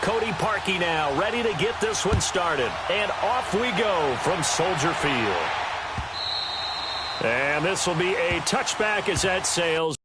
Cody Parkey now, ready to get this one started. And off we go from Soldier Field. And this will be a touchback as that sails.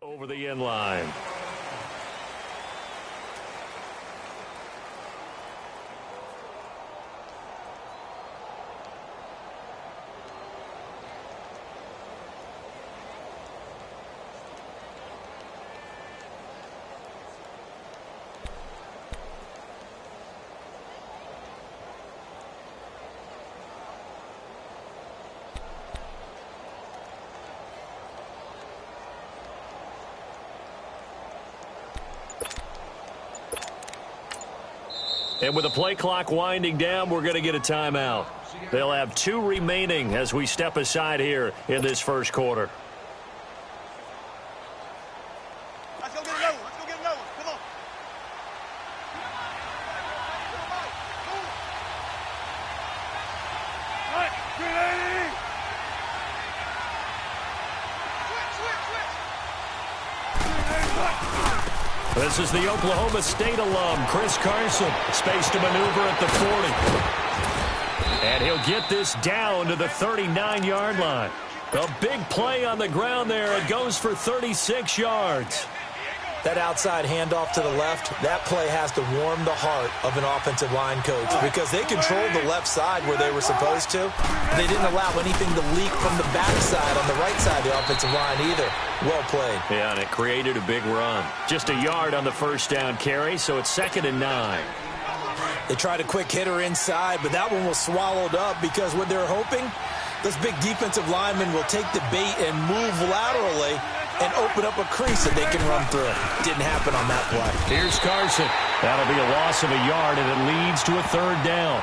Over the end line. And with the play clock winding down, we're going to get a timeout. They'll have 2 remaining as we step aside here in this first quarter. Let's go get another one. Let's go get another one. Come on. All right, 380. Switch. This is the Oklahoma State alum, Chris Carson. Space to maneuver at the 40. And he'll get this down to the 39-yard line. A big play on the ground there. It goes for 36 yards. That outside handoff to the left, that play has to warm the heart of an offensive line coach because they controlled the left side where they were supposed to. They didn't allow anything to leak from the backside on the right side of the offensive line either. Well played. Yeah, and it created a big run. Just a yard on the first down carry, so it's 2nd and 9. They tried a quick hitter inside, but that one was swallowed up because what they're hoping, this big defensive lineman will take the bait and move laterally and open up a crease that they can run through. Didn't happen on that play. Here's Carson. That'll be a loss of a yard, and it leads to a 3rd down.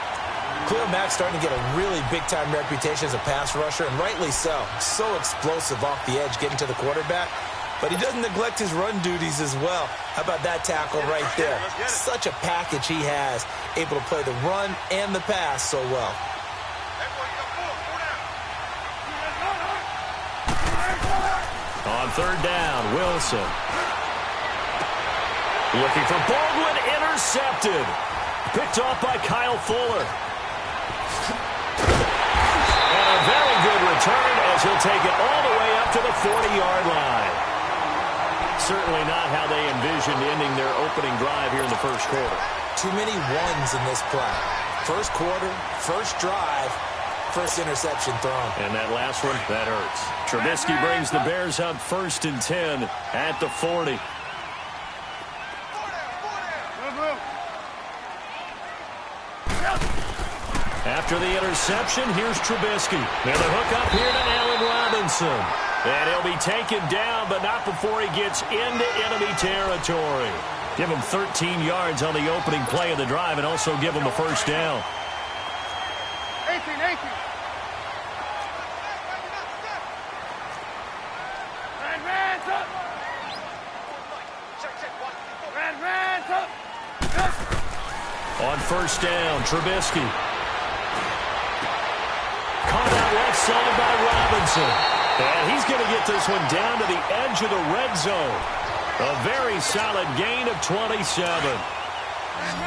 Khalil Mack's starting to get a really big-time reputation as a pass rusher, and rightly so. So explosive off the edge getting to the quarterback. But he doesn't neglect his run duties as well. How about that tackle right there? Such a package he has, able to play the run and the pass so well. On 3rd down, Wilson. Looking for Baldwin, intercepted. Picked off by Kyle Fuller. And a very good return as he'll take it all the way up to the 40-yard line. Certainly not how they envisioned ending their opening drive here in the first quarter. Too many ones in this play. First quarter, first drive, first interception thrown. And that last one, that hurts. Trubisky brings the Bears up 1st and 10 at the 40. After the interception, here's Trubisky. And the hook up here to Allen Robinson. And he'll be taken down, but not before he gets into enemy territory. Give him 13 yards on the opening play of the drive and also give him a first down. 18. On first down, Trubisky. Caught out left side by Robinson. And he's going to get this one down to the edge of the red zone. A very solid gain of 27.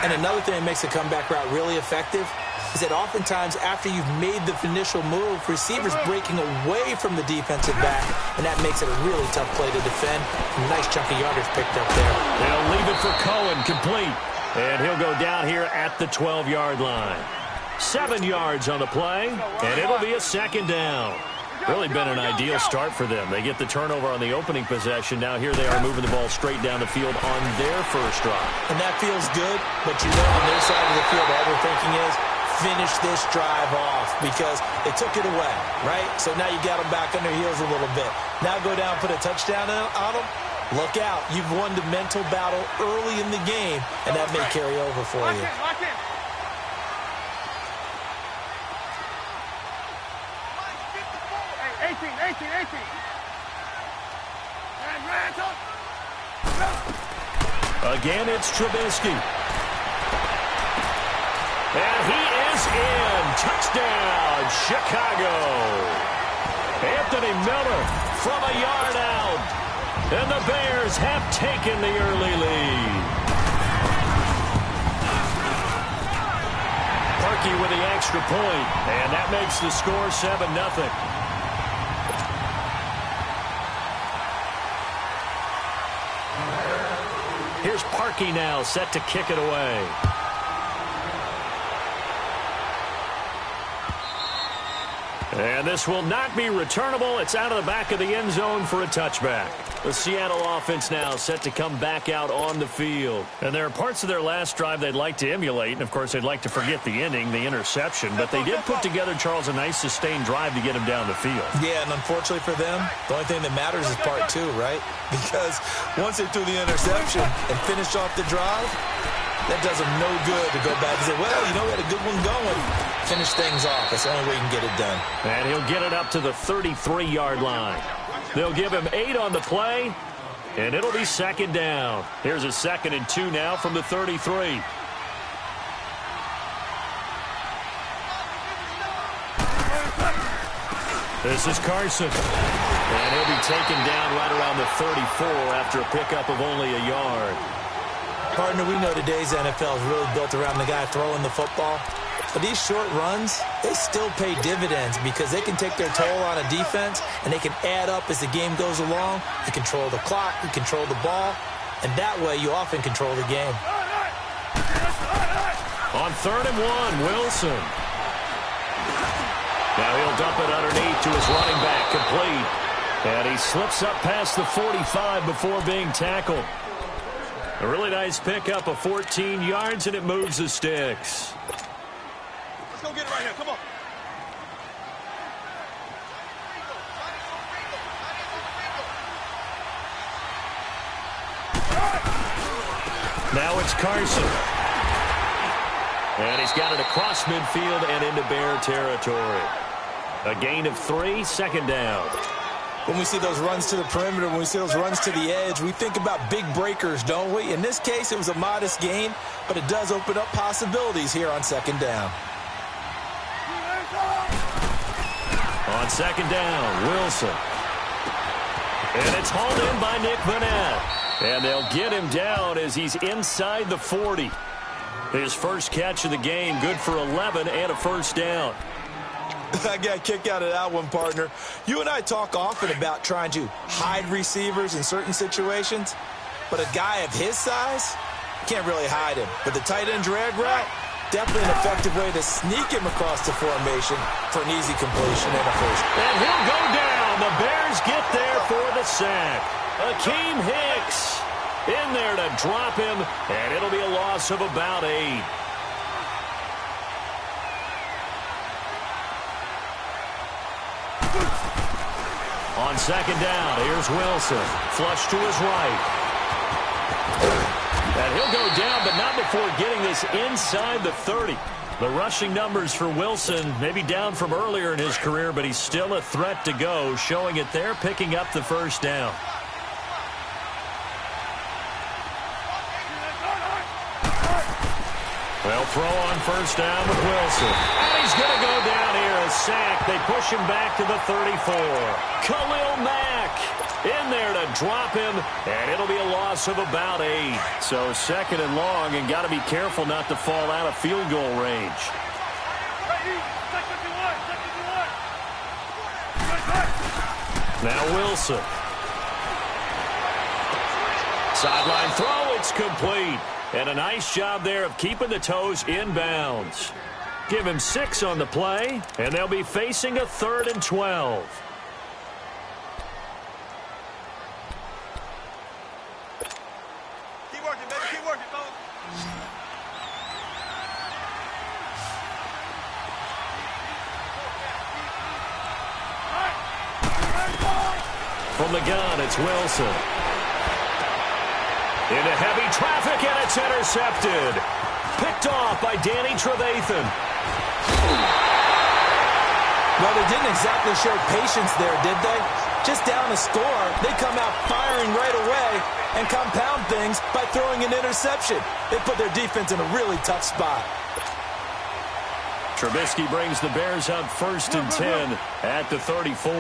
And another thing that makes a comeback route really effective is that oftentimes after you've made the initial move, receivers breaking away from the defensive back, and that makes it a really tough play to defend. A nice chunk of yardage picked up there. They'll leave it for Cohen, complete. And he'll go down here at the 12-yard line. 7 yards on the play, and it'll be a second down. Really been an ideal start for them. They get the turnover on the opening possession. Now here they are moving the ball straight down the field on their first drive. And that feels good, but you know on their side of the field, all they're thinking is, finish this drive off because they took it away, right? So now you got them back on their heels a little bit. Now go down, put a touchdown on them. Look out. You've won the mental battle early in the game, and that may carry over for you. Lock in. 18. Again, it's Trubisky. And he is in. Touchdown, Chicago. Anthony Miller from a yard out. And the Bears have taken the early lead. Parkey with the extra point, and that makes the score 7-0. Here's Parkey now, set to kick it away. And this will not be returnable. It's out of the back of the end zone for a touchback. The Seattle offense now set to come back out on the field. And there are parts of their last drive they'd like to emulate. And, of course, they'd like to forget the ending, the interception. But they did put together, Charles, a nice sustained drive to get him down the field. Yeah, and unfortunately for them, the only thing that matters is part 2, right? Because once they threw the interception and finished off the drive, that does them no good to go back and say, well, you know, we had a good one going. Finish things off. That's the only way you can get it done. And he'll get it up to the 33-yard line. They'll give him 8 on the play, and it'll be second down. Here's a 2nd and 2 now from the 33. This is Carson. And he'll be taken down right around the 34 after a pickup of only a yard. Partner, we know today's NFL is really built around the guy throwing the football. But these short runs, they still pay dividends because they can take their toll on a defense and they can add up as the game goes along. You control the clock, you control the ball, and that way you often control the game. On 3rd and 1, Wilson. Now he'll dump it underneath to his running back, complete. And he slips up past the 45 before being tackled. A really nice pickup of 14 yards, and it moves the sticks. Let's go get it right here. Come on. Now it's Carson. And he's got it across midfield and into Bear territory. A gain of 3, second down. When we see those runs to the perimeter, when we see those runs to the edge, we think about big breakers, don't we? In this case, it was a modest gain, but it does open up possibilities here on second down. On second down, Wilson. And it's hauled in by Nick Vanette. And they'll get him down as he's inside the 40. His first catch of the game, good for 11 and a first down. I got a kick out of that one, partner. You and I talk often about trying to hide receivers in certain situations, but a guy of his size, can't really hide him. But the tight end drag route, Definitely an effective way to sneak him across the formation for an easy completion and a first. And he'll go down. The Bears get there for the sack. Akeem Hicks in there to drop him, and it'll be a loss of about 8. On second down, here's Wilson. Flush to his right. And he'll go down, but not before getting this inside the 30. The rushing numbers for Wilson may be down from earlier in his career, but he's still a threat to go, showing it there, picking up the first down. Well, throw on first down with Wilson. And he's going to go down here. A sack. They push him back to the 34. Khalil Mack in there to drop him, and it'll be a loss of about 8. So second and long, and got to be careful not to fall out of field goal range. Now Wilson. Sideline throw, it's complete. And a nice job there of keeping the toes inbounds. Give him 6 on the play, and they'll be facing a 3rd and 12. Keep working, baby. Keep working, fellas. From the gun, it's Wilson. Into heavy traffic, and it's intercepted. Picked off by Danny Trevathan. Well, they didn't exactly show patience there, did they? Just down a score, they come out firing right away and compound things by throwing an interception. They put their defense in a really tough spot. Trubisky brings the Bears up 1st and 10 at the 34.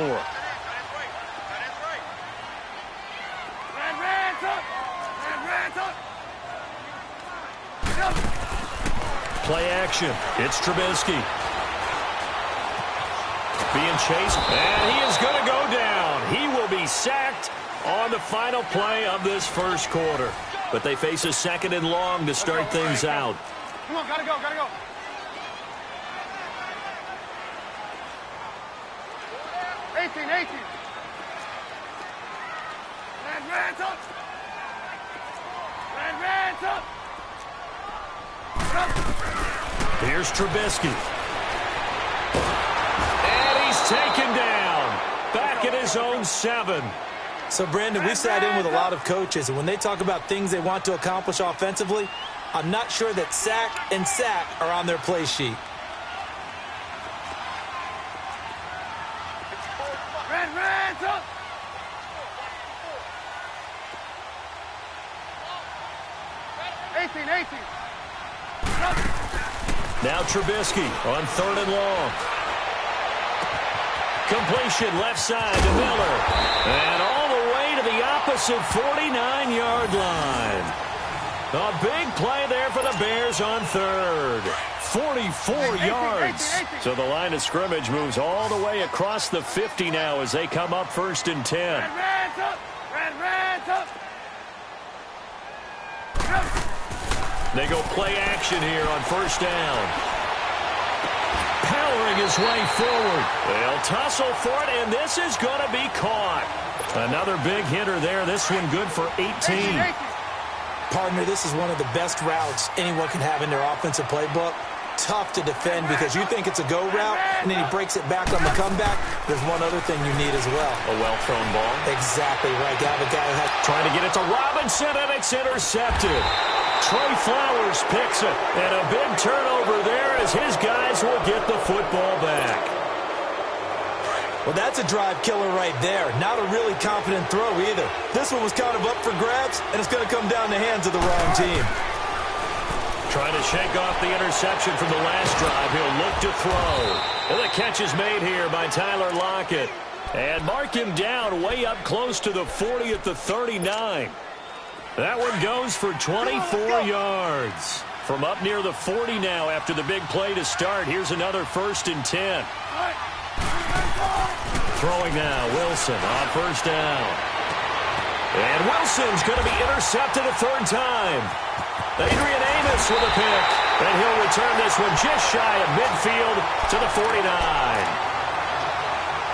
Play action. It's Trubisky. Being chased, and he is going to go down. He will be sacked on the final play of this first quarter. But they face a 2nd and long to start things out. Come on, gotta go, gotta go. Eighteen. Ransom. Here's Trubisky. And he's taken down. Back at his own 7. So, Brandon, we sat in with a lot of coaches, and when they talk about things they want to accomplish offensively, I'm not sure that sack and sack are on their play sheet. Now Trubisky on 3rd and long. Completion left side to Miller. And all the way to the opposite 49-yard line. A big play there for the Bears on 3rd. 44 yards. So the line of scrimmage moves all the way across the 50 now as they come up 1st and 10. They go play action here on 1st down. Powering his way forward. They'll tussle for it, and this is going to be caught. Another big hitter there. This one good for 18. Partner, this is one of the best routes anyone can have in their offensive playbook. Tough to defend because you think it's a go route, and then he breaks it back on the comeback. There's one other thing you need as well. A well-thrown ball. Exactly right. Got the guy who has... Trying to get it to Robinson, and it's intercepted. Trey Flowers picks it, and a big turnover there as his guys will get the football back. Well, that's a drive killer right there. Not a really confident throw either. This one was kind of up for grabs, and it's going to come down the hands of the wrong team. Trying to shake off the interception from the last drive. He'll look to throw. And the catch is made here by Tyler Lockett. And mark him down way up close to the 40 at the 39. That one goes for 24 yards. From up near the 40 now after the big play to start. Here's another 1st and 10. Throwing now, Wilson on 1st down. And Wilson's going to be intercepted a 3rd time. Adrian Amos with a pick. And he'll return this one just shy of midfield to the 49.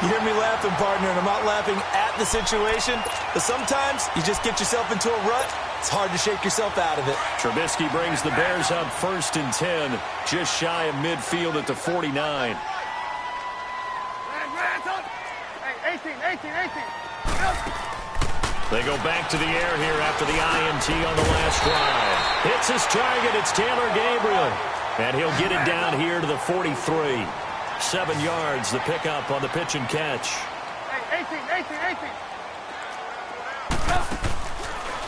You hear me laughing, partner, and I'm not laughing at the situation, but sometimes you just get yourself into a rut. It's hard to shake yourself out of it. Trubisky brings the Bears up 1st and 10, just shy of midfield at the 49. Hey, 18. They go back to the air here after the INT on the last drive. Hits his target. It's Taylor Gabriel. And he'll get it down here to the 43. 7 yards, the pickup on the pitch and catch. Hey, 18.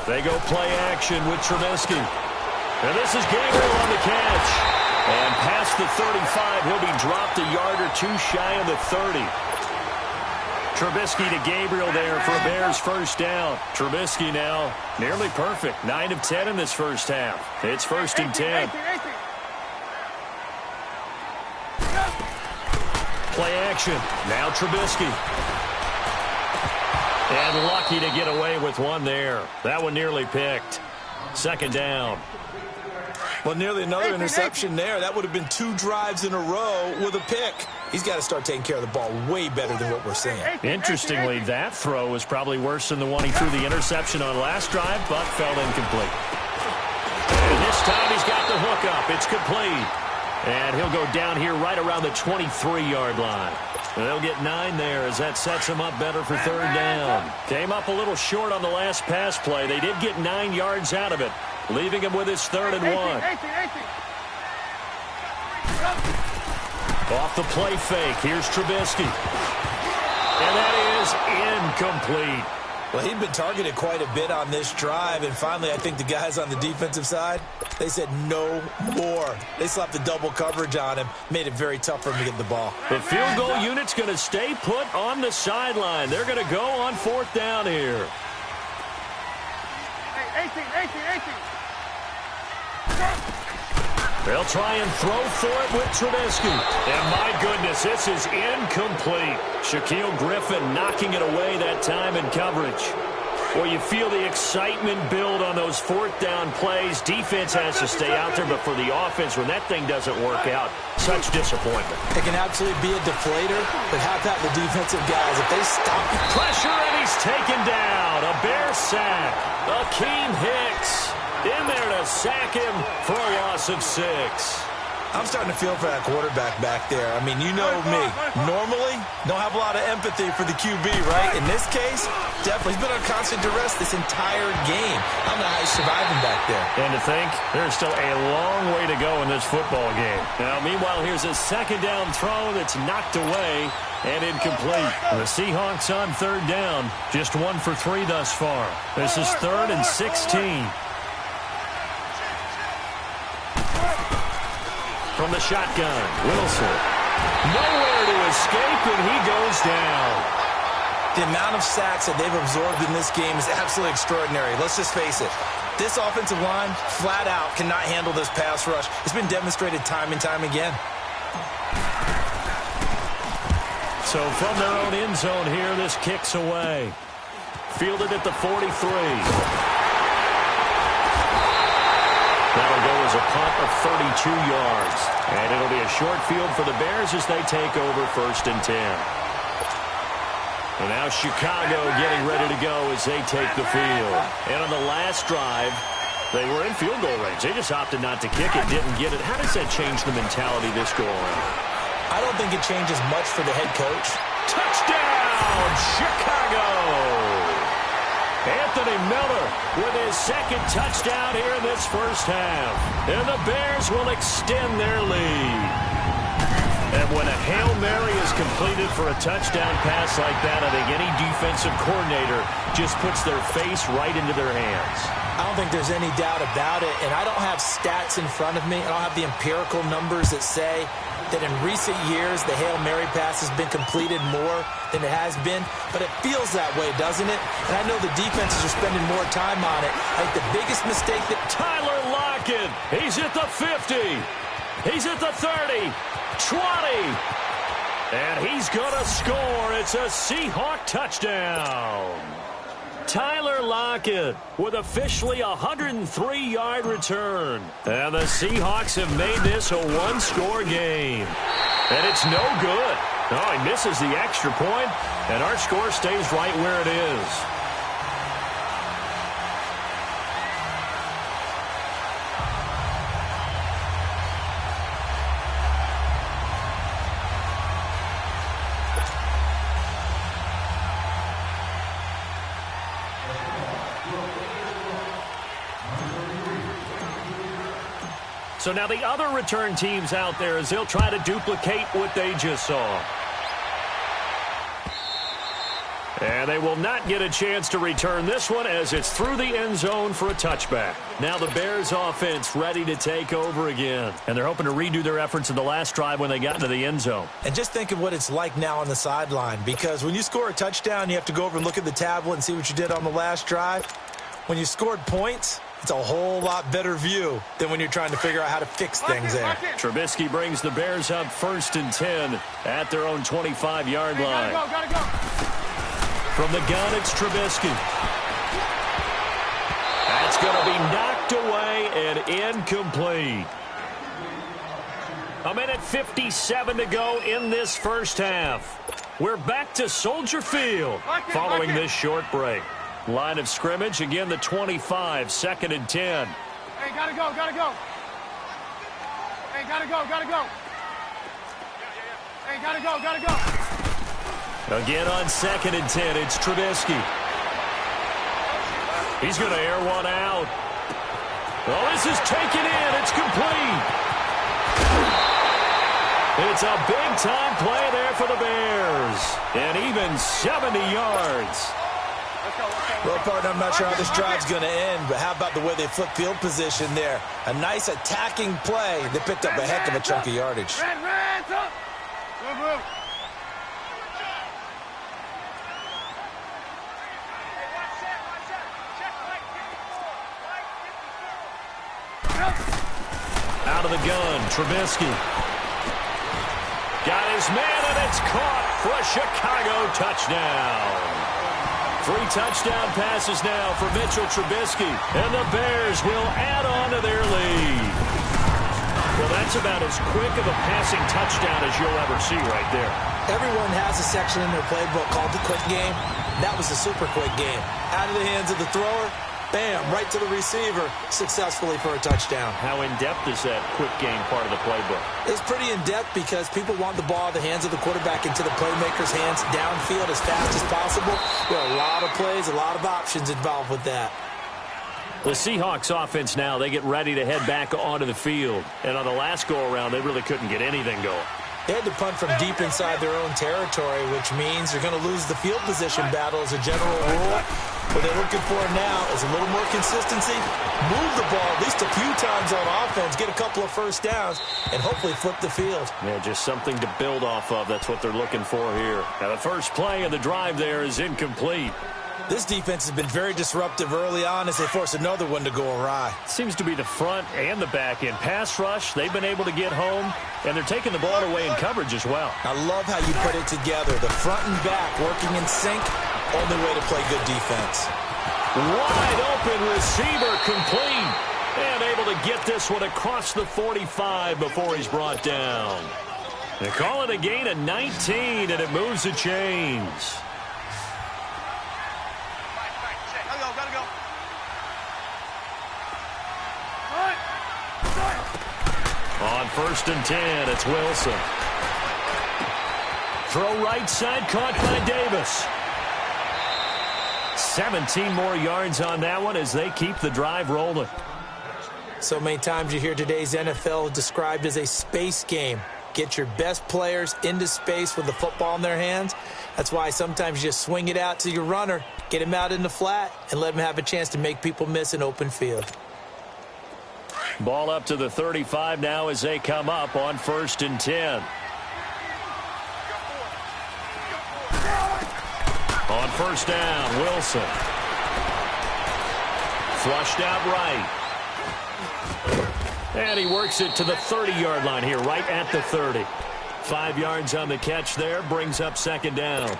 They go play action with Trubisky. And this is Gabriel on the catch. And past the 35, he'll be dropped a yard or two shy of the 30. Trubisky to Gabriel there for a Bears first down. Trubisky now nearly perfect. 9 of 10 in this first half. It's 1st and 10. 18. Play action. Now Trubisky. And lucky to get away with one there. That one nearly picked. 2nd down. Well, nearly another interception there. That would have been 2 drives in a row with a pick. He's got to start taking care of the ball way better than what we're seeing. Interestingly, that throw was probably worse than the one he threw the interception on last drive, but fell incomplete. And this time he's got the hook up. It's complete. And he'll go down here right around the 23-yard line. They'll get 9 there as that sets him up better for 3rd down. Came up a little short on the last pass play. They did get 9 yards out of it, leaving him with his 3rd and 1. 18. Off the play fake, here's Trubisky. And that is incomplete. Well, he'd been targeted quite a bit on this drive, and finally I think the guys on the defensive side, they said no more. They slapped the double coverage on him, made it very tough for him to get the ball. The field goal unit's going to stay put on the sideline. They're going to go on 4th down here. Hey, 18. They'll try and throw for it with Trubisky. And my goodness, this is incomplete. Shaquille Griffin knocking it away that time in coverage. Well, you feel the excitement build on those 4th down plays. Defense has to stay out there, but for the offense, when that thing doesn't work out, such disappointment. It can absolutely be a deflator, but how about the defensive guys? If they stop pressure, and he's taken down. A Bear sack. Akeem Hicks in there to sack him for a loss of 6. I'm starting to feel for that quarterback back there. I mean, you know me. Normally, don't have a lot of empathy for the QB, right? In this case, definitely. He's been on constant duress this entire game. I don't know how he's surviving back there. And to think, there's still a long way to go in this football game. Now, meanwhile, here's a 2nd down throw that's knocked away and incomplete. The Seahawks on 3rd down. Just 1 for 3 thus far. This is 3rd and 16. From the shotgun, Wilson. Nowhere to escape, and he goes down. The amount of sacks that they've absorbed in this game is absolutely extraordinary. Let's just face it. This offensive line, flat out, cannot handle this pass rush. It's been demonstrated time and time again. So from their own end zone here, this kicks away. Fielded at the 43. That'll go as a punt of 32 yards. And it'll be a short field for the Bears as they take over 1st and 10. And now Chicago getting ready to go as they take the field. And on the last drive, they were in field goal range. They just opted not to kick it, didn't get it. How does that change the mentality this go around? I don't think it changes much for the head coach. Touchdown, Chicago! Anthony Miller with his 2nd touchdown here in this first half. And the Bears will extend their lead. And when a Hail Mary is completed for a touchdown pass like that, I think any defensive coordinator just puts their face right into their hands. I don't think there's any doubt about it. And I don't have stats in front of me. I don't have the empirical numbers that say that in recent years the Hail Mary pass has been completed more than it has been, but it feels that way, doesn't it? And I know the defenses are spending more time on it. I think the biggest mistake that Tyler Lockett, he's at the 50, he's at the 30, 20, and he's gonna score. It's a Seahawk touchdown. Tyler Lockett with officially a 103-yard return. And the Seahawks have made this a one-score game. And it's no good. Oh, he misses the extra point, and our score stays right where it is. So now the other return teams out there as they'll try to duplicate what they just saw. And they will not get a chance to return this one as it's through the end zone for a touchback. Now the Bears offense ready to take over again. And they're hoping to redo their efforts in the last drive when they got into the end zone. And just think of what it's like now on the sideline, because when you score a touchdown, you have to go over and look at the tablet and see what you did on the last drive. When you scored points, it's a whole lot better view than when you're trying to figure out how to fix things there. Trubisky brings the Bears up 1st and 10 at their own 25-yard line. Gotta go. From the gun, it's Trubisky. That's going to be knocked away and incomplete. 1:57 to go in this first half. We're back to Soldier Field following this short break. Line of scrimmage, again, the 25, 2nd and 10. Hey, gotta go. Hey, gotta go. Hey, gotta go. Again on 2nd and 10, it's Trubisky. He's going to air one out. Well, this is taken in. It's complete. It's a big-time play there for the Bears. And even 70 yards. Well, partner, I'm not sure how this drive's going to end, but how about the way they flip field position there? A nice attacking play that picked up a heck of a chunk of yardage. Hands up. Move. Out of the gun, Trubisky. Got his man, and it's caught for a Chicago touchdown. 3 touchdown passes now for Mitchell Trubisky, and the Bears will add on to their lead. Well, that's about as quick of a passing touchdown as you'll ever see right there. Everyone has a section in their playbook called the quick game. That was a super quick game. Out of the hands of the thrower, bam, right to the receiver, successfully for a touchdown. How in-depth is that quick game part of the playbook? It's pretty in-depth because people want the ball in the hands of the quarterback into the playmaker's hands downfield as fast as possible. There are a lot of plays, a lot of options involved with that. The Seahawks offense now, they get ready to head back onto the field. And on the last go-around, they really couldn't get anything going. They had to punt from deep inside their own territory, which means they're going to lose the field position battle as a general rule. What they're looking for now is a little more consistency, move the ball at least a few times on offense, get a couple of first downs, and hopefully flip the field. Yeah, just something to build off of. That's what they're looking for here. Now, the first play of the drive there is incomplete. This defense has been very disruptive early on as they force another one to go awry. Seems to be the front and the back end. Pass rush, they've been able to get home, and they're taking the ball away in coverage as well. I love how you put it together. The front and back working in sync, only way to play good defense. Wide open receiver complete, and able to get this one across the 45 before he's brought down. They call it a gain of 19, and it moves the chains. Gotta go. On 1st and 10, it's Wilson. Throw right side, caught by Davis. 17 more yards on that one as they keep the drive rolling. So many times you hear today's NFL described as a space game. Get your best players into space with the football in their hands. That's why sometimes you just swing it out to your runner, get him out in the flat, and let him have a chance to make people miss an open field. Ball up to the 35 now as they come up on 1st and 10. On 1st down, Wilson. Flushed out right. And he works it to the 30-yard line here, right at the 30. 5 yards on the catch there, brings up 2nd down.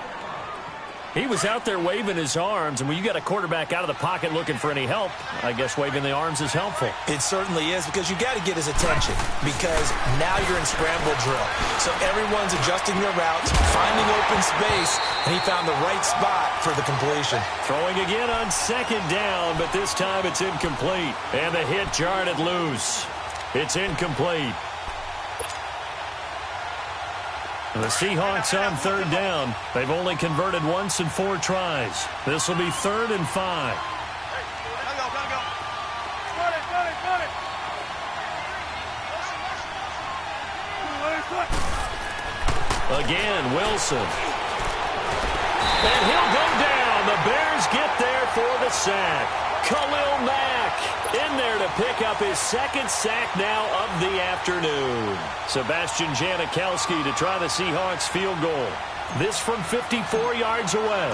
He was out there waving his arms, and when you got a quarterback out of the pocket looking for any help, I guess waving the arms is helpful. It certainly is, because you got to get his attention, because now you're in scramble drill. So everyone's adjusting their routes, finding open space, and he found the right spot for the completion. Throwing again on second down, but this time it's incomplete. And the hit jarred it loose. It's incomplete. The Seahawks on third down. They've only converted once in 4 tries. This will be 3rd and 5. Gotta go. Got it. Again, Wilson. And he'll go down. The Bears get there for the sack. Khalil Mack in there to pick up his 2nd sack now of the afternoon. Sebastian Janikowski to try the Seahawks field goal. This from 54 yards away.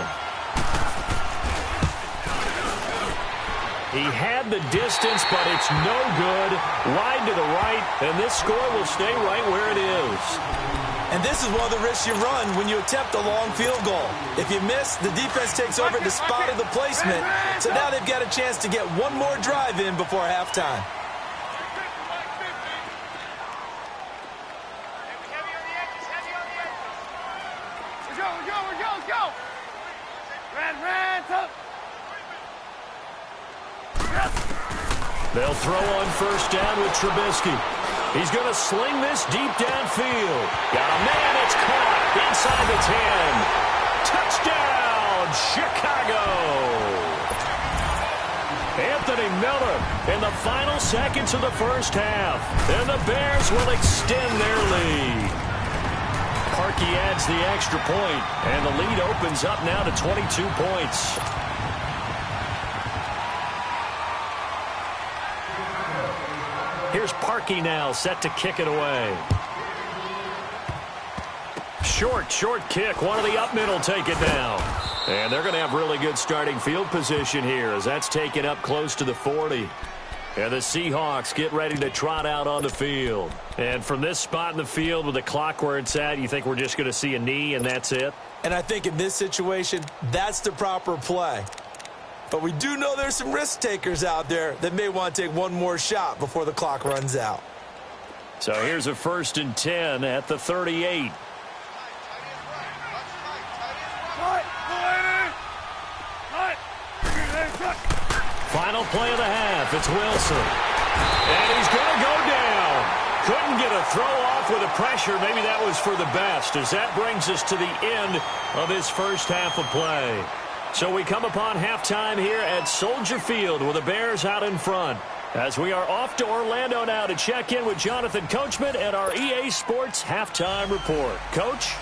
He had the distance, but it's no good. Wide to the right, and this score will stay right where it is. And this is one of the risks you run when you attempt a long field goal. If you miss, the defense takes over the spot of the placement. So now they've got a chance to get one more drive in before halftime. Let's go. Ran, up. They'll throw on first down with Trubisky. He's going to sling this deep downfield. Got a man, it's caught inside the 10. Touchdown, Chicago. Anthony Miller in the final seconds of the first half. And the Bears will extend their lead. Parkey adds the extra point, and the lead opens up now to 22 points. Here's Parkey now, set to kick it away. Short kick. One of the up middle take it down. And they're going to have really good starting field position here as that's taken up close to the 40. And the Seahawks get ready to trot out on the field. And from this spot in the field with the clock where it's at, you think we're just going to see a knee and that's it? And I think in this situation, that's the proper play. But we do know there's some risk takers out there that may want to take one more shot before the clock runs out. So here's a 1st and 10 at the 38. Final play of the half. It's Wilson. And he's going to go down. Couldn't get a throw off with the pressure. Maybe that was for the best, as that brings us to the end of this first half of play. So we come upon halftime here at Soldier Field with the Bears out in front. As we are off to Orlando now to check in with Jonathan Coachman at our EA Sports Halftime Report. Coach?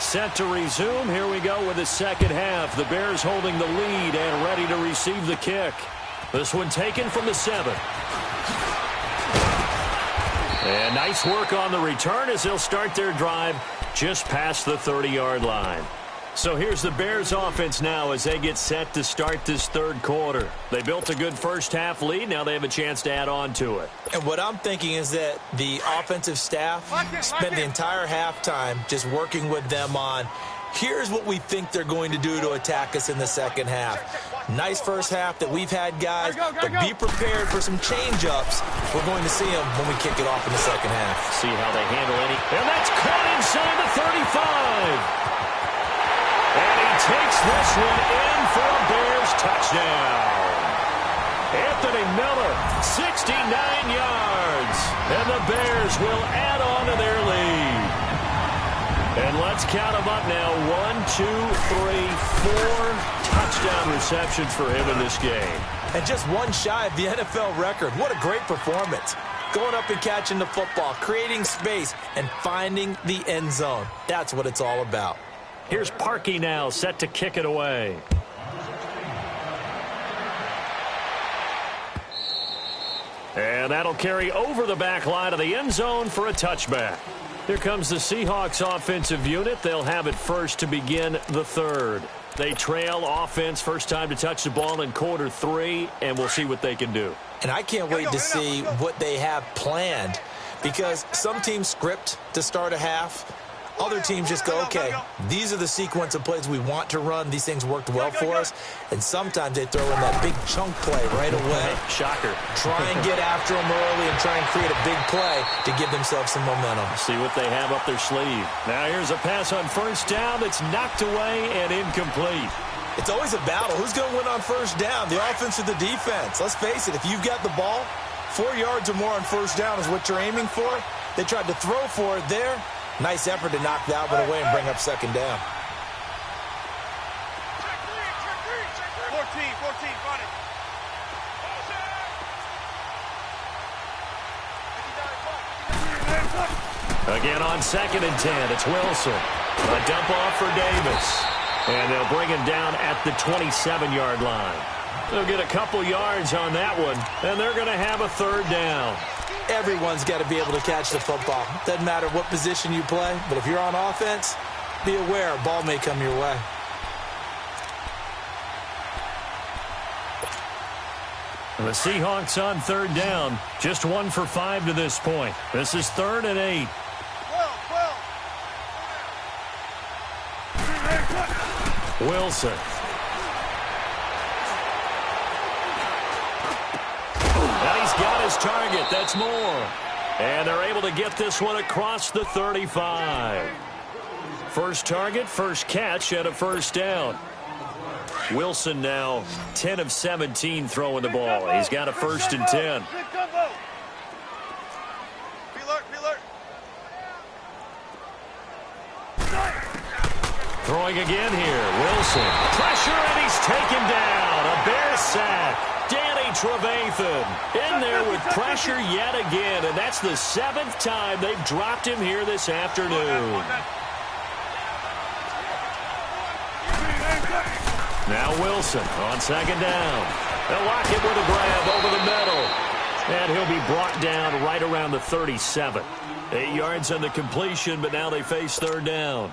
Set to resume. Here we go with the second half. The Bears holding the lead and ready to receive the kick. This one taken from the 7. And nice work on the return as they'll start their drive just past the 30-yard line. So here's the Bears offense now as they get set to start this third quarter. They built a good first half lead. Now they have a chance to add on to it. And what I'm thinking is that the offensive staff spent the entire halftime just working with them on, here's what we think they're going to do to attack us in the second half. Nice first half that we've had, guys, but be prepared for some change-ups. We're going to see them when we kick it off in the second half. See how they handle any. And that's caught inside the 35. And he takes this one in for a Bears touchdown. Anthony Miller, 69 yards. And the Bears will add on to their lead. And let's count them up now. 1, 2, 3, 4 touchdown receptions for him in this game. And just one shy of the NFL record. What a great performance. Going up and catching the football, creating space, and finding the end zone. That's what it's all about. Here's Parkey now, set to kick it away. And that'll carry over the back line of the end zone for a touchback. Here comes the Seahawks offensive unit. They'll have it first to begin the third. They trail offense, first time to touch the ball in quarter 3, and we'll see what they can do. And I can't wait to see what they have planned, because some teams script to start a half. Other teams just go, okay, these are the sequence of plays we want to run. These things worked well for us. And sometimes they throw in that big chunk play right away. Shocker. Try and get after them early and try and create a big play to give themselves some momentum. See what they have up their sleeve. Now here's a pass on first down that's knocked away and incomplete. It's always a battle. Who's going to win on first down, the offense or the defense? Let's face it, if you've got the ball, 4 yards or more on first down is what you're aiming for. They tried to throw for it there. Nice effort to knock that one away and bring up second down. 14, got it. Again on 2nd and 10, it's Wilson. A dump off for Davis. And they'll bring him down at the 27-yard line. They'll get a couple yards on that one, and they're going to have a third down. Everyone's got to be able to catch the football. Doesn't matter what position you play, but if you're on offense, be aware a ball may come your way. The Seahawks on third down, just 1 for 5 to this point. This is 3rd and 8. Wilson. And he's got his target. That's more. And they're able to get this one across the 35. First target, first catch, and a first down. Wilson now 10 of 17 throwing the ball. He's got a 1st and 10. Throwing again here. Wilson. Pressure, and he's taken down. A Bear sack. Danny Trevathan in there with pressure yet again. And that's the 7th time they've dropped him here this afternoon. Now Wilson on 2nd down. They'll lock him with a grab over the middle. And he'll be brought down right around the 37. 8 yards on the completion, but now they face 3rd down.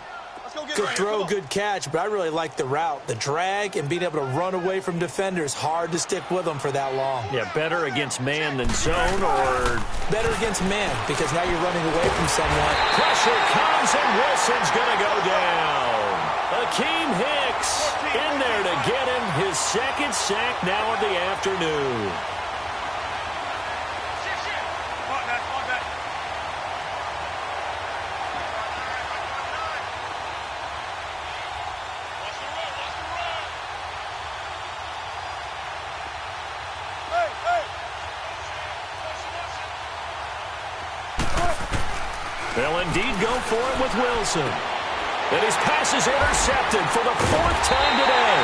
Good throw, good catch, but I really like the route. The drag and being able to run away from defenders, hard to stick with them for that long. Yeah, better against man than zone, or better against man, because now you're running away from someone. Pressure comes, and Wilson's going to go down. Akeem Hicks in there to get him his 2nd sack now of the afternoon. They'll indeed go for it with Wilson. And his pass is intercepted for the 4th time today.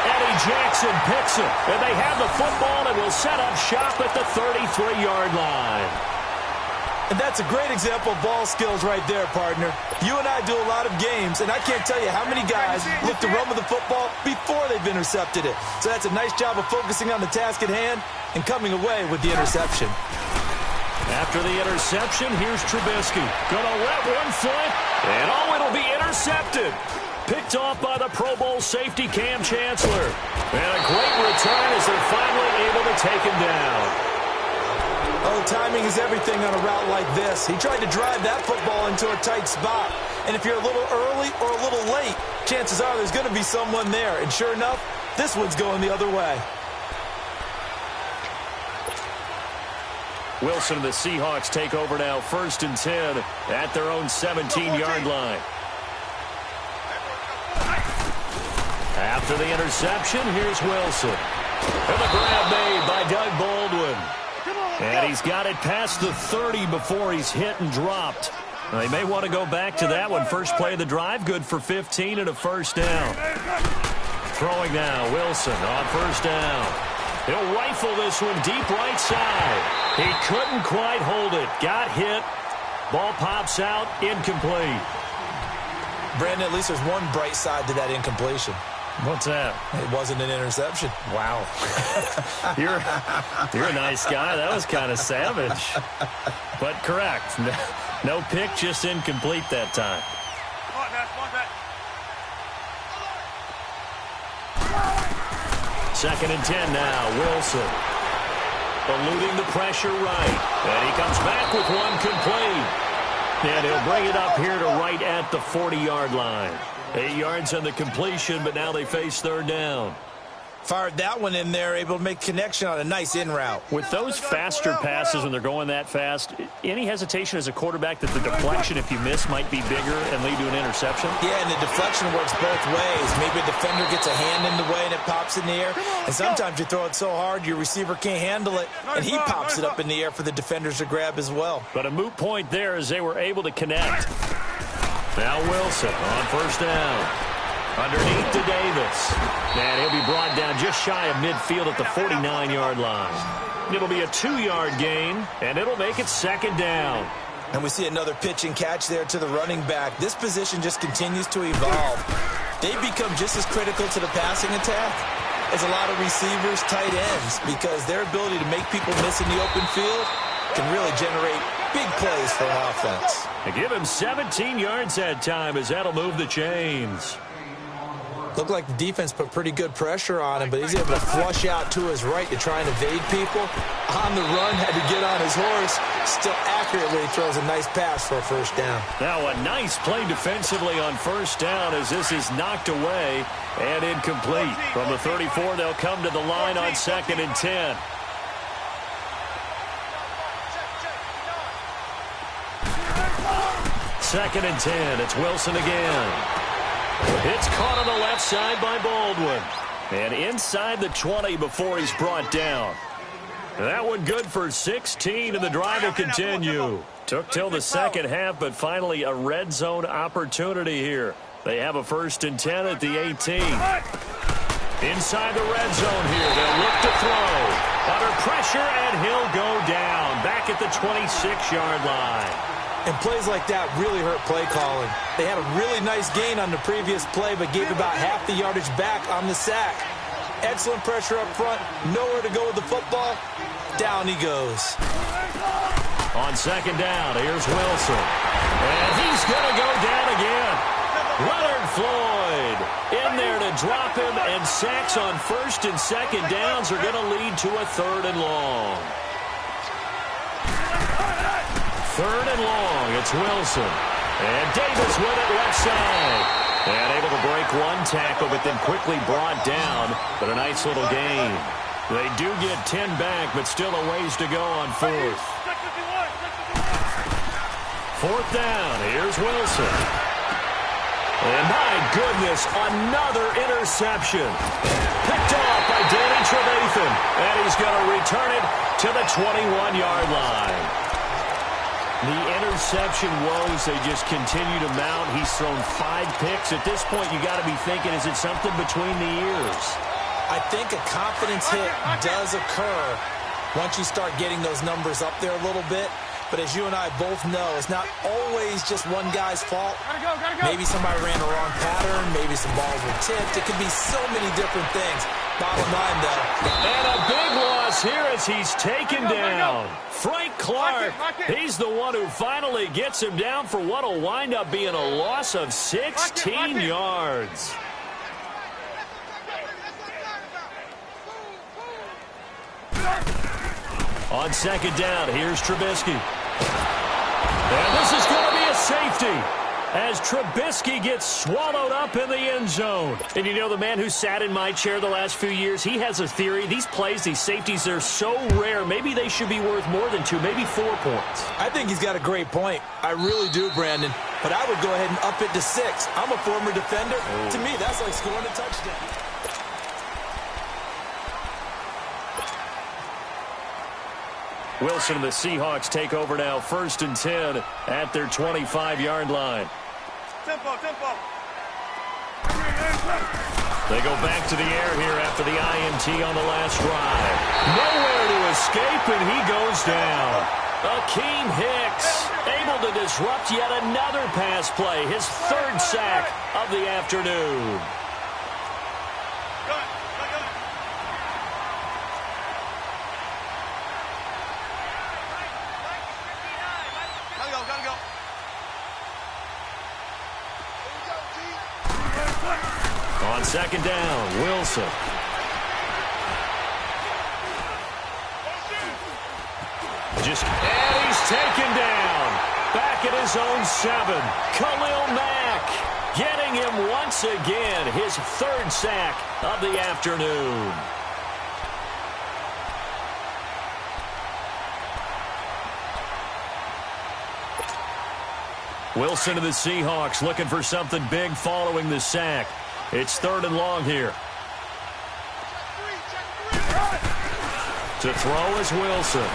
Eddie Jackson picks it. And they have the football and will set up shop at the 33-yard line. And that's a great example of ball skills right there, partner. You and I do a lot of games, and I can't tell you how many guys look to run with the football before they've intercepted it. So that's a nice job of focusing on the task at hand and coming away with the interception. After the interception, here's Trubisky. Gonna let one slip, and it'll be intercepted. Picked off by the Pro Bowl safety Cam Chancellor. And a great return as they're finally able to take him down. Oh, timing is everything on a route like this. He tried to drive that football into a tight spot. And if you're a little early or a little late, chances are there's going to be someone there. And sure enough, this one's going the other way. Wilson and the Seahawks take over now, 1st and 10 at their own 17-yard line. After the interception, here's Wilson. And the grab made by Doug Baldwin. And he's got it past the 30 before he's hit and dropped. They may want to go back to that one. First play of the drive, good for 15 and a 1st down. Throwing now, Wilson on 1st down. He'll rifle this one deep right side. He couldn't quite hold it. Got hit. Ball pops out. Incomplete. Brandon, at least there's one bright side to that incompletion. What's that? It wasn't an interception. Wow. You're a nice guy. That was kind of savage. But correct. No pick, just incomplete that time. Second and 10 now. Wilson eluding the pressure right. And he comes back with one complete. And he'll bring it up here to right at the 40-yard line. 8 yards on the completion, but now they face third down. Fired that one in there, able to make connection on a nice in route. With those faster passes when they're going that fast, any hesitation as a quarterback that the deflection, if you miss, might be bigger and lead to an interception? Yeah, and the deflection works both ways. Maybe a defender gets a hand in the way and it pops in the air. And sometimes you throw it so hard your receiver can't handle it, and he pops it up in the air for the defenders to grab as well. But a moot point there as they were able to connect. Now Wilson on first down. Underneath to Davis. And he'll be brought down just shy of midfield at the 49-yard line. It'll be a 2-yard gain, and it'll make it second down. And we see another pitch and catch there to the running back. This position just continues to evolve. They become just as critical to the passing attack as a lot of receivers, tight ends, because their ability to make people miss in the open field can really generate big plays for an offense. They give him 17 yards that time as that'll move the chains. Looked like the defense put pretty good pressure on him, but he's able to flush out to his right to try and evade people. On the run, had to get on his horse. Still accurately throws a nice pass for a first down. Now a nice play defensively on first down as this is knocked away and incomplete. From the 34, they'll come to the line on 2nd and 10. Second and 10. It's Wilson again. It's caught on the left side by Baldwin. And inside the 20 before he's brought down. That one good for 16, and the drive will continue. Took till the second half, but finally a red zone opportunity here. They have a 1st and 10 at the 18. Inside the red zone here. They'll look to throw. Under pressure, and he'll go down. Back at the 26-yard line. And plays like that really hurt play calling. They had a really nice gain on the previous play, but gave about half the yardage back on the sack. Excellent pressure up front. Nowhere to go with the football. Down he goes. On second down, here's Wilson. And he's going to go down again. Leonard Floyd in there to drop him, and sacks on 1st and 2nd downs are going to lead to a 3rd and long. 3rd and long, it's Wilson. And Davis with it left side. And able to break one tackle, but then quickly brought down. But a nice little gain. They do get 10 back, but still a ways to go on 4th. 4th down, here's Wilson. And my goodness, another interception. Picked off by Danny Trevathan. And he's going to return it to the 21-yard line. The interception woes, they just continue to mount. He's thrown 5 picks. At this point, you got to be thinking, is it something between the ears? I think a confidence hit does occur once you start getting those numbers up there a little bit. But as you and I both know, it's not always just one guy's fault. Maybe somebody ran a wrong pattern. Maybe some balls were tipped. It could be so many different things. Bottom line, though. And a big loss here as he's taken down. Frank Clark, he's the one who finally gets him down for what will wind up being a loss of 16 yards. On second down, here's Trubisky. And this is going to be a safety as Trubisky gets swallowed up in the end zone. And you know, the man who sat in my chair the last few years, he has a theory. These plays, these safeties, they're so rare. Maybe they should be worth more than 2, maybe 4 points. I think he's got a great point. I really do, Brandon. But I would go ahead and up it to 6. I'm a former defender. Oh. To me, that's like scoring a touchdown. Wilson and the Seahawks take over now, 1st and 10 at their 25-yard line. Tempo. They go back to the air here after the INT on the last drive. Nowhere to escape, and he goes down. Akeem Hicks able to disrupt yet another pass play, his 3rd sack of the afternoon. On second down, Wilson. And he's taken down. back at his own 7. Khalil Mack getting him once again, his 3rd sack of the afternoon. Wilson of the Seahawks looking for something big following the sack. It's 3rd and long here. To throw is Wilson.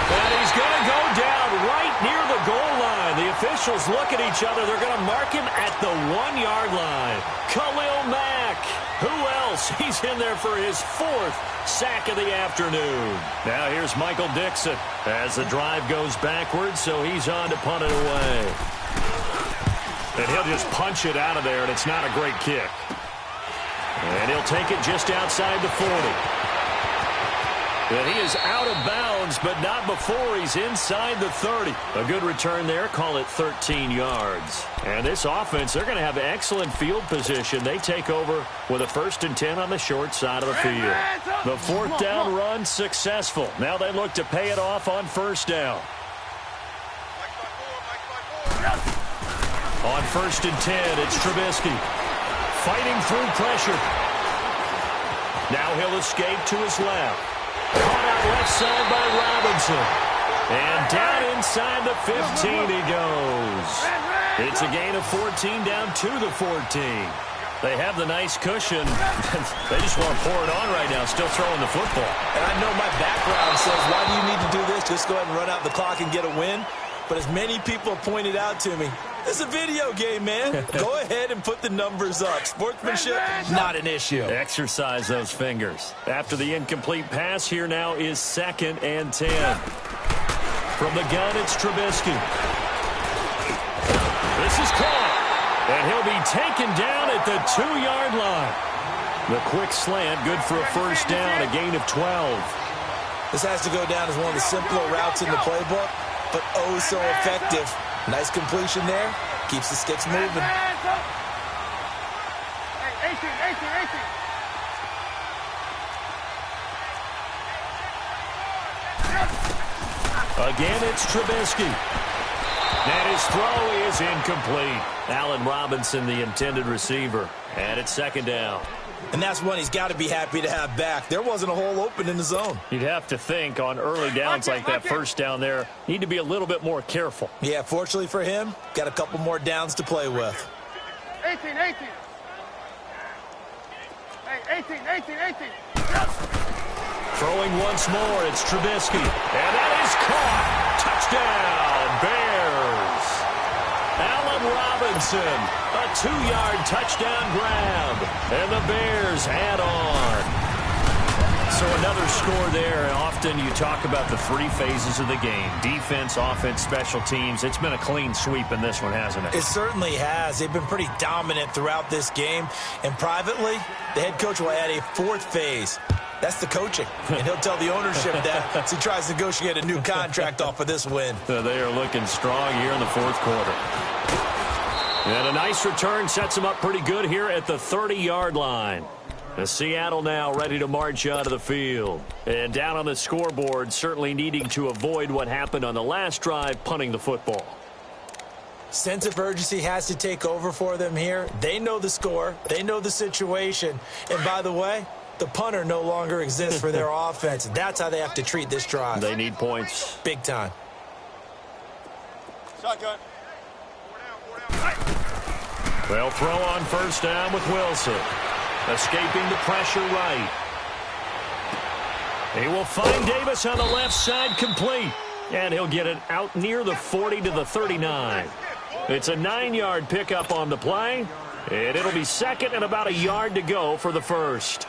And he's going to go down right near the goal line. The officials look at each other. They're going to mark him at the 1-yard line. Khalil Mack. Who else? He's in there for his 4th sack of the afternoon. Now here's Michael Dixon as the drive goes backwards, so he's on to punt it away. And he'll just punch it out of there, and it's not a great kick. And he'll take it just outside the 40. And he is out of bounds, but not before he's inside the 30. A good return there. Call it 13 yards. And this offense, they're going to have excellent field position. They take over with a 1st and 10 on the short side of the field. The 4th down run successful. Now they look to pay it off on 1st down. On 1st and 10, it's Trubisky. Fighting through pressure. Now he'll escape to his left. Caught out left side by Robinson. And down inside the 15 he goes. It's a gain of 14 down to the 14. They have the nice cushion. They just want to pour it on right now, still throwing the football. And I know my background says, why do you need to do this? Just go ahead and run out the clock and get a win. But as many people have pointed out to me, it's a video game, man. Go ahead and put the numbers up. Sportsmanship, not an issue. Exercise those fingers. After the incomplete pass, here now is 2nd and 10. From the gun, it's Trubisky. This is caught. And he'll be taken down at the 2-yard line. The quick slant, good for a 1st down, a gain of 12. This has to go down as one of the simpler routes in the playbook, but oh so effective. Nice completion there. Keeps the sticks moving. Hey, 18. Again, it's Trubisky. And his throw is incomplete. Allen Robinson, the intended receiver. And it's 2nd down. And that's one he's got to be happy to have back. There wasn't a hole open in the zone. You'd have to think on early downs like that 1st down there, need to be a little bit more careful. Yeah, fortunately for him, got a couple more downs to play with. 18. Hey, 18. Throwing once more, it's Trubisky. And that is caught. Touchdown, Bears. Allen Robinson, a 2-yard touchdown grab. And the Bears add on. So another score there. Often you talk about the 3 phases of the game. Defense, offense, special teams. It's been a clean sweep in this one, hasn't it? It certainly has. They've been pretty dominant throughout this game. And privately, the head coach will add a 4th phase. That's the coaching. And he'll tell the ownership that as he tries to negotiate a new contract off of this win. They are looking strong here in the 4th quarter. And a nice return sets them up pretty good here at the 30-yard line. Seattle now ready to march out of the field. And down on the scoreboard, certainly needing to avoid what happened on the last drive, punting the football. Sense of urgency has to take over for them here. They know the score. They know the situation. And by the way, the punter no longer exists for their offense. That's how they have to treat this drive. They need points. Big time. Shotgun. They'll throw on 1st down with Wilson. Escaping the pressure right. He will find Davis on the left side complete. And he'll get it out near the 40 to the 39. It's a 9-yard pickup on the play. And it'll be 2nd and about a yard to go for the 1st.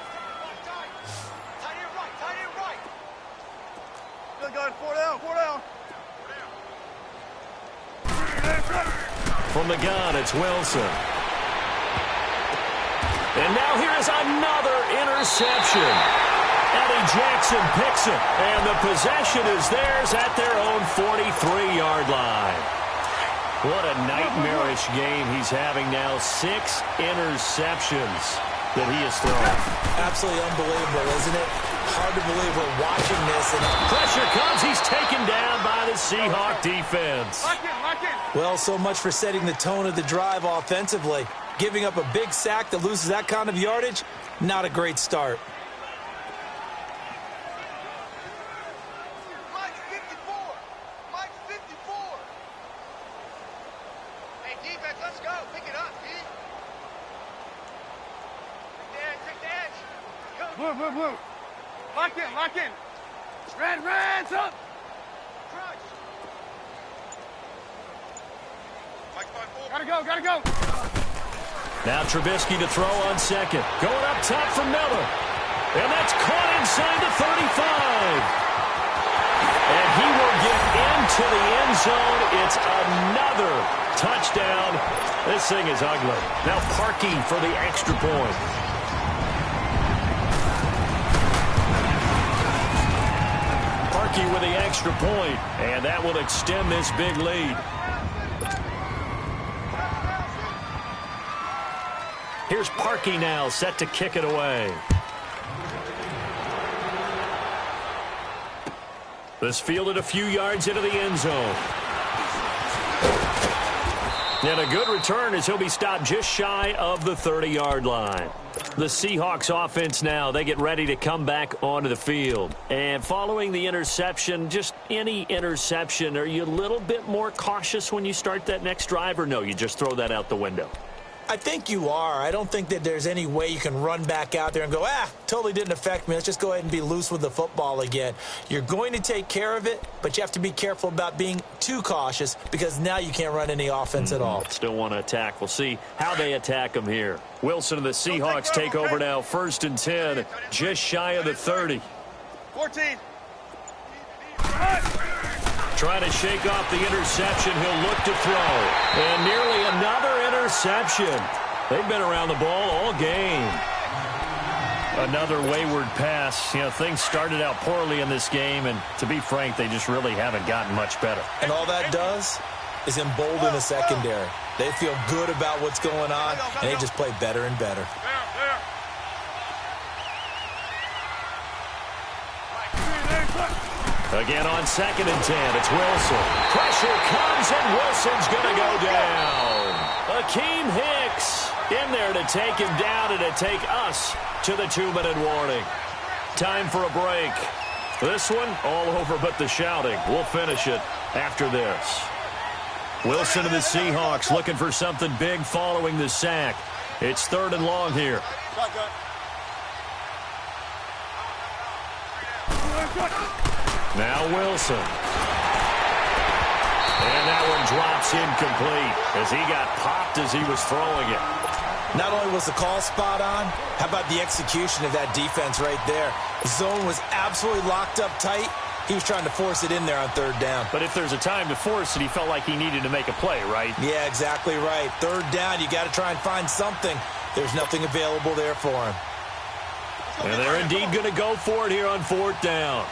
From the gun, it's Wilson. And now here's another interception. Eddie Jackson picks it, and the possession is theirs at their own 43-yard line. What a nightmarish game he's having now. 6 interceptions that he has thrown. Absolutely unbelievable, isn't it? Hard to believe we're watching this. And pressure comes. He's taken down by the Seahawk defense. Lock in, lock in. Well, so much for setting the tone of the drive offensively. Giving up a big sack that loses that kind of yardage, not a great start. Mike 54. Mike 54. Hey, defense, let's go. Pick it up, D. Take the edge. Blue, blue, blue. Lock in, lock in. Reds up. Crunch. Mike 54. Gotta go. Now Trubisky to throw on second. Going up top for Miller. And that's caught inside the 35. And he will get into the end zone. It's another touchdown. This thing is ugly. Now Parkey for the extra point. Parkey with the extra point. And that will extend this big lead. Here's Parkey now, set to kick it away. This fielded a few yards into the end zone. And a good return as he'll be stopped just shy of the 30-yard line. The Seahawks offense now, they get ready to come back onto the field. And following the interception, just any interception, are you a little bit more cautious when you start that next drive, or no, you just throw that out the window? I think you are. I don't think that there's any way you can run back out there and go, totally didn't affect me. Let's just go ahead and be loose with the football again. You're going to take care of it, but you have to be careful about being too cautious because now you can't run any offense at all. Still want to attack. We'll see how they attack them here. Wilson and the Seahawks take over now, 1st and 10, just shy of the 30. 14. Trying to shake off the interception. He'll look to throw. And nearly another interception. They've been around the ball all game. Another wayward pass. You know, things started out poorly in this game, and to be frank, they just really haven't gotten much better. And all that does is embolden the secondary. They feel good about what's going on, and they just play better and better. Again on 2nd and 10, it's Wilson. Pressure comes, and Wilson's going to go down. Akeem Hicks in there to take him down and to take us to the 2-minute warning. Time for a break. This one, all over but the shouting. We'll finish it after this. Wilson and the Seahawks looking for something big following the sack. It's 3rd and long here. Now Wilson. And that one drops incomplete as he got popped as he was throwing it. Not only was the call spot on, how about the execution of that defense right there? The zone was absolutely locked up tight. He was trying to force it in there on 3rd down. But if there's a time to force it, he felt like he needed to make a play, right? Yeah, exactly right. 3rd down, you got to try and find something. There's nothing available there for him. And they're indeed going to go for it here on 4th down.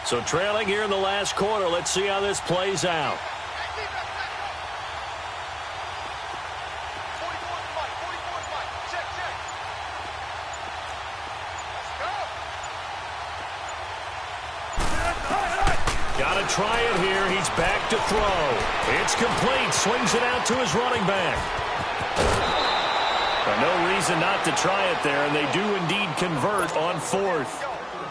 So trailing here in the last quarter. Let's see how this plays out. Got to try it here. He's back to throw. It's complete. Swings it out to his running back. No reason not to try it there, and they do indeed convert on 4th.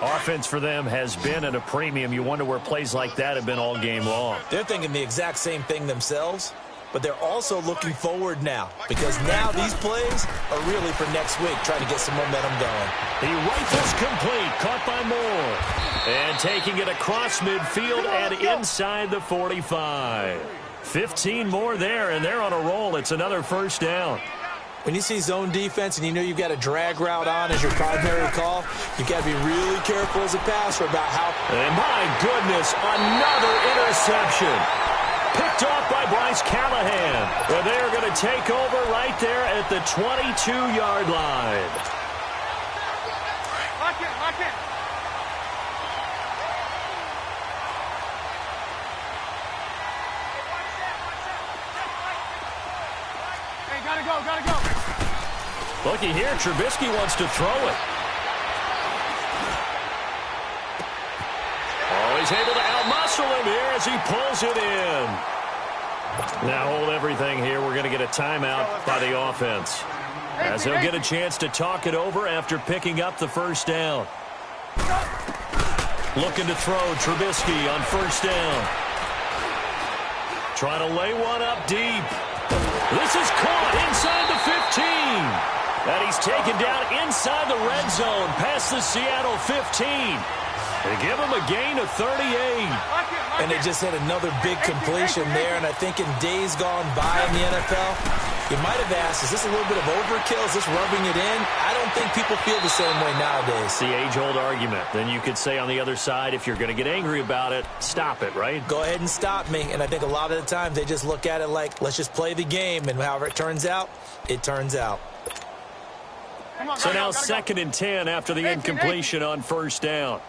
Offense for them has been at a premium. You wonder where plays like that have been all game long. They're thinking the exact same thing themselves, but they're also looking forward now because now these plays are really for next week, trying to get some momentum going. He rifles complete, caught by Moore. And taking it across midfield and inside the 45. 15 more there, and they're on a roll. It's another 1st down. When you see zone defense and you know you've got a drag route on as your primary call, you've got to be really careful as a passer about how... And my goodness, another interception. Picked off by Bryce Callahan. And they're going to take over right there at the 22-yard line. Lock in, lock in. Hey, gotta go. Looky here, Trubisky wants to throw it. Oh, he's able to outmuscle him here as as he pulls it in. Now hold everything here. We're going to get a timeout by the offense, as he'll get a chance to talk it over after picking up the first down. Looking to throw, Trubisky on first down. Trying to lay one up deep. This is caught inside the 15. And he's taken down inside the red zone past the Seattle 15. They give him a gain of 38. And they just had another big completion there. And I think in days gone by in the NFL, you might have asked, is this a little bit of overkill? Is this rubbing it in? I don't think people feel the same way nowadays. It's the age-old argument. Then you could say on the other side, if you're going to get angry about it, stop it, right? Go ahead and stop me. And I think a lot of the times they just look at it like, let's just play the game. And however it turns out, it turns out. So now 2nd and 10 after the incompletion on first down.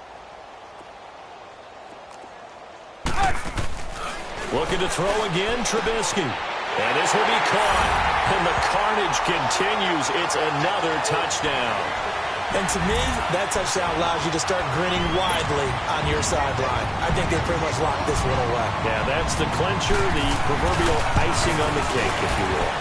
Looking to throw again, Trubisky. And this will be caught. And the carnage continues. It's another touchdown. And to me, that touchdown allows you to start grinning widely on your sideline. I think they pretty much locked this one away. Yeah, that's the clincher, the proverbial icing on the cake, if you will.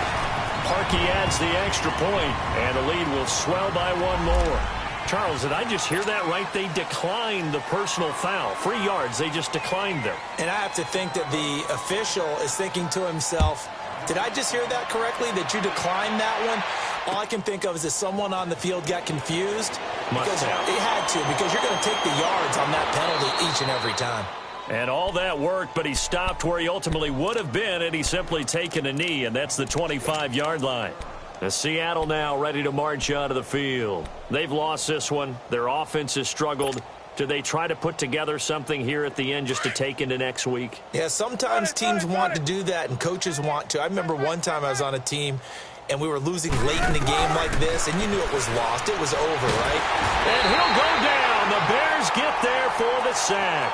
Parkey adds the extra point, and the lead will swell by one more. Charles, did I just hear that right? They declined the personal foul. 3 yards, they just declined them. And I have to think that the official is thinking to himself, did I just hear that correctly, that you declined that one? All I can think of is that someone on the field got confused. Because it had to, because you're going to take the yards on that penalty each and every time. And all that worked, but he stopped where he ultimately would have been, and he's simply taken a knee, and that's the 25-yard line. The Seattle now ready to march onto the field. They've lost this one. Their offense has struggled. Do they try to put together something here at the end just to take into next week? Yeah, sometimes teams want to do that, and coaches want to. I remember one time I was on a team, and we were losing late in the game like this, and you knew it was lost. It was over, right? And he'll go down. The Bears get there for the sack.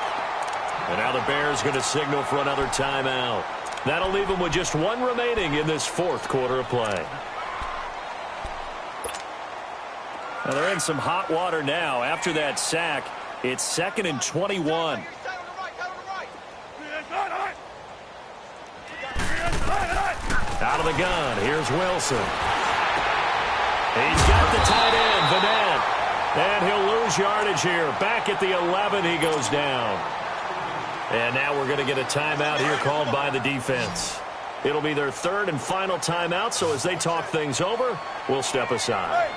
And now the Bears going to signal for another timeout. That'll leave them with just one remaining in this 4th quarter of play. Now they're in some hot water now. After that sack, it's 2nd and 21. Out of the gun, here's Wilson. He's got the tight end, Vanette. And he'll lose yardage here. Back at the 11, he goes down. And now we're going to get a timeout here called by the defense. It'll be their 3rd and final timeout, so as they talk things over, we'll step aside.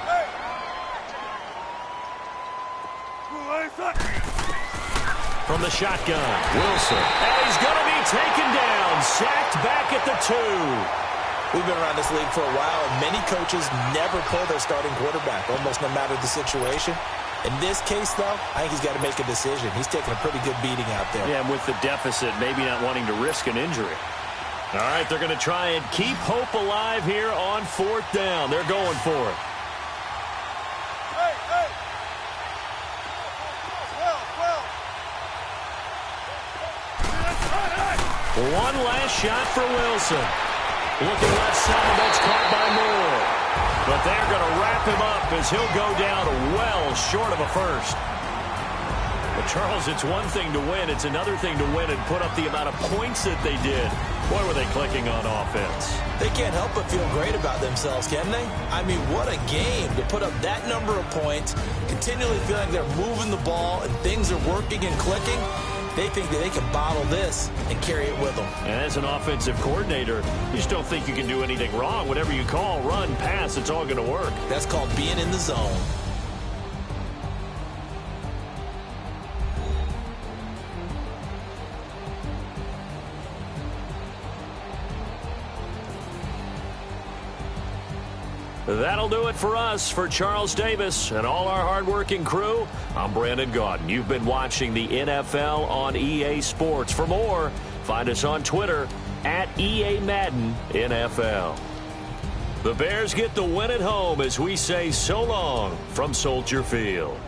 From the shotgun, Wilson. And he's going to be taken down, sacked back at the 2. We've been around this league for a while, and many coaches never pull their starting quarterback, almost no matter the situation. In this case, though, I think he's got to make a decision. He's taking a pretty good beating out there. Yeah, and with the deficit, maybe not wanting to risk an injury. All right, they're going to try and keep hope alive here on 4th down. They're going for it. One last shot for Wilson. Looking left side, that's caught by Moore. But they're going to wrap him up as he'll go down well short of a first. But Charles, it's one thing to win. It's another thing to win and put up the amount of points that they did. Boy, were they clicking on offense. They can't help but feel great about themselves, can they? I mean, what a game to put up that number of points, continually feeling they're moving the ball and things are working and clicking. They think that they can bottle this and carry it with them. And as an offensive coordinator, you just don't think you can do anything wrong. Whatever you call, run, pass, it's all going to work. That's called being in the zone. That'll do it for us. For Charles Davis and all our hardworking crew, I'm Brandon Gaudin. You've been watching the NFL on EA Sports. For more, find us on Twitter at EA Madden NFL. The Bears get the win at home as we say so long from Soldier Field.